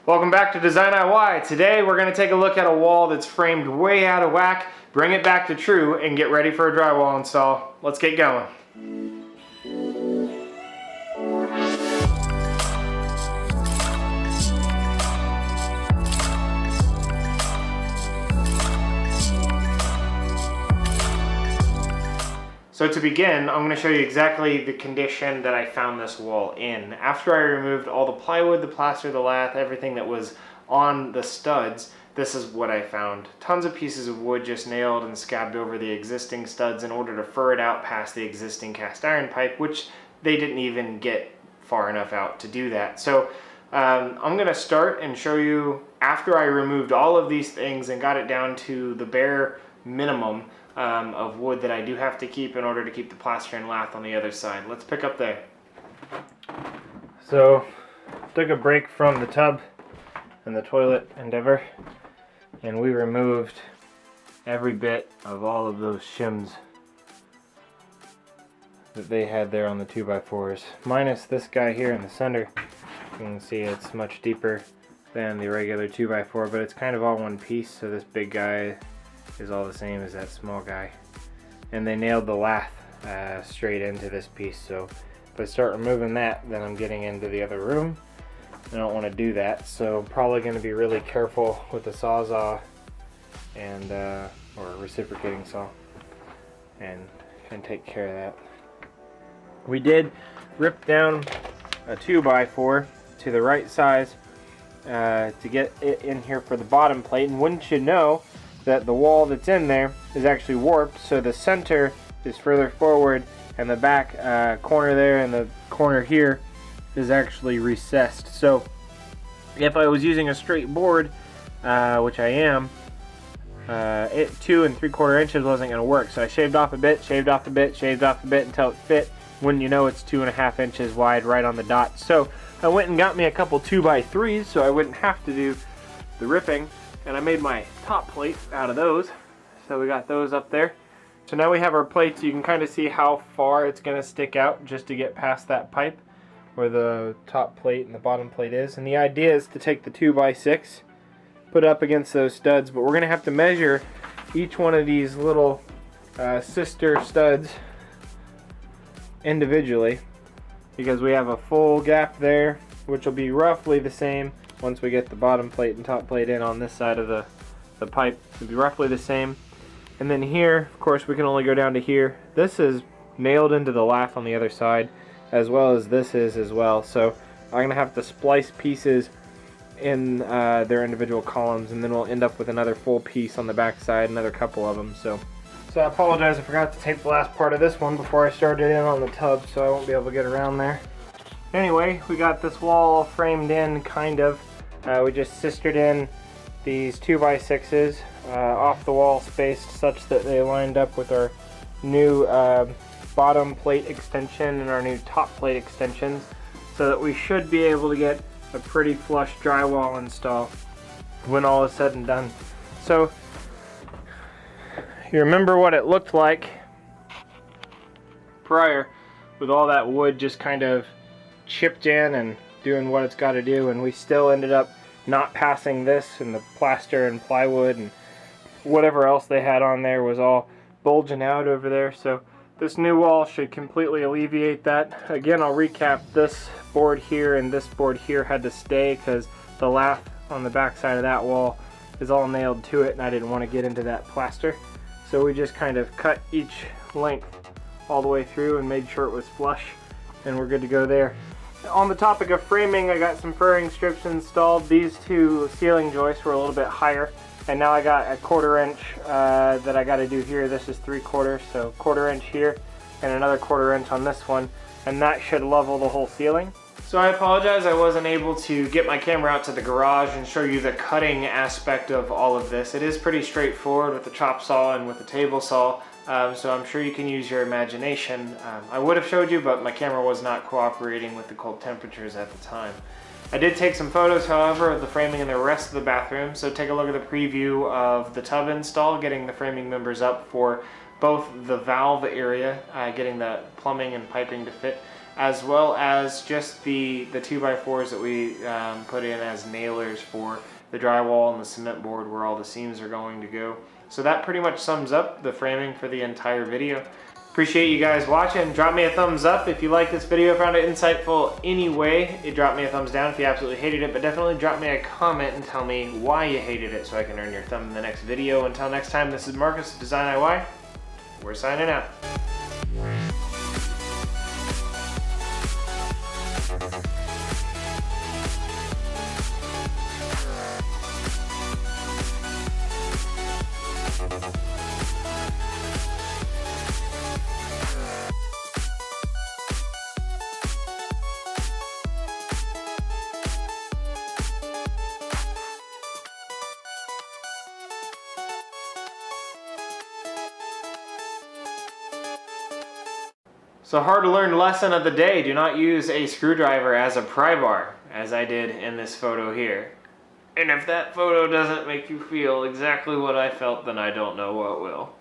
Welcome back to DesignIY. Today we're going to take a look at a wall that's framed way out of whack, bring it back to true, and get ready for a drywall install. Let's get going. So to begin, I'm going to show you exactly the condition that I found this wall in. After I removed all the plywood, the plaster, the lath, everything that was on the studs, this is what I found. Tons of pieces of wood just nailed and scabbed over the existing studs in order to fur it out past the existing cast iron pipe, which they didn't even get far enough out to do that. So I'm going to start and show you after I removed all of these things and got it down to the bare minimum of wood that I do have to keep in order to keep the plaster and lath on the other side. Let's pick up there. So, took a break from the tub and the toilet endeavor, and we removed every bit of all of those shims that they had there on the 2x4s, minus this guy here in the center. You can see it's much deeper than the regular 2x4, but it's kind of all one piece, so this big guy is all the same as that small guy. And they nailed the lath straight into this piece, so if I start removing that, then I'm getting into the other room. I don't want to do that, so I'm probably going to be really careful with the Sawzall and or a reciprocating saw and take care of that. We did rip down a 2x4 to the right size to get it in here for the bottom plate, and wouldn't you know that the wall that's in there is actually warped, so the center is further forward and the back corner there and the corner here is actually recessed. So if I was using a straight board, which I am, 2 3/4 inches wasn't going to work, so I shaved off a bit, shaved off a bit, shaved off a bit until it fit. Wouldn't you know, it's 2.5 inches wide right on the dot. So I went and got me a couple 2x3s so I wouldn't have to do the ripping, and I made my top plate out of those. So we got those up there. So now we have our plates. You can kind of see how far it's going to stick out just to get past that pipe where the top plate and the bottom plate is. And the idea is to take the 2x6, put it up against those studs, but we're going to have to measure each one of these little sister studs individually, because we have a full gap there, which will be roughly the same once we get the bottom plate and top plate in on this side of the pipe. It'll be roughly the same. And then here, of course, we can only go down to here. This is nailed into the lath on the other side, as well as this is as well. So I'm going to have to splice pieces in their individual columns, and then we'll end up with another full piece on the back side, another couple of them. So I apologize, I forgot to tape the last part of this one before I started in on the tub, so I won't be able to get around there. Anyway, we got this wall framed in, kind of. We just sistered in these 2x6s off the wall, spaced such that they lined up with our new bottom plate extension and our new top plate extensions, so that we should be able to get a pretty flush drywall install when all is said and done. So you remember what it looked like prior, with all that wood just kind of chipped in and doing what it's got to do, and we still ended up not passing this, and the plaster and plywood and whatever else they had on there was all bulging out over there. So this new wall should completely alleviate that. Again, I'll recap. This board here and this board here had to stay because the lath on the back side of that wall is all nailed to it, and I didn't want to get into that plaster. So we just kind of cut each length all the way through and made sure it was flush, and we're good to go there. On the topic of framing, I got some furring strips installed. These two ceiling joists were a little bit higher, and now I got a 1/4 inch that I got to do here. This is 3/4, so 1/4 inch here and another 1/4 inch on this one, and that should level the whole ceiling. So I apologize, I wasn't able to get my camera out to the garage and show you the cutting aspect of all of this. It is pretty straightforward with the chop saw and with the table saw. So I'm sure you can use your imagination. I would have showed you, but my camera was not cooperating with the cold temperatures at the time. I did take some photos, however, of the framing in the rest of the bathroom, so take a look at the preview of the tub install, getting the framing members up for both the valve area, getting the plumbing and piping to fit, as well as just the 2x4s that we put in as nailers for the drywall and the cement board where all the seams are going to go. So that pretty much sums up the framing for the entire video. Appreciate you guys watching. Drop me a thumbs up if you liked this video, found it insightful anyway. Drop me a thumbs down if you absolutely hated it, but definitely drop me a comment and tell me why you hated it so I can earn your thumb in the next video. Until next time, this is Marcus of DesignIY. We're signing out. So hard to learn lesson of the day, do not use a screwdriver as a pry bar, as I did in this photo here. And if that photo doesn't make you feel exactly what I felt, then I don't know what will.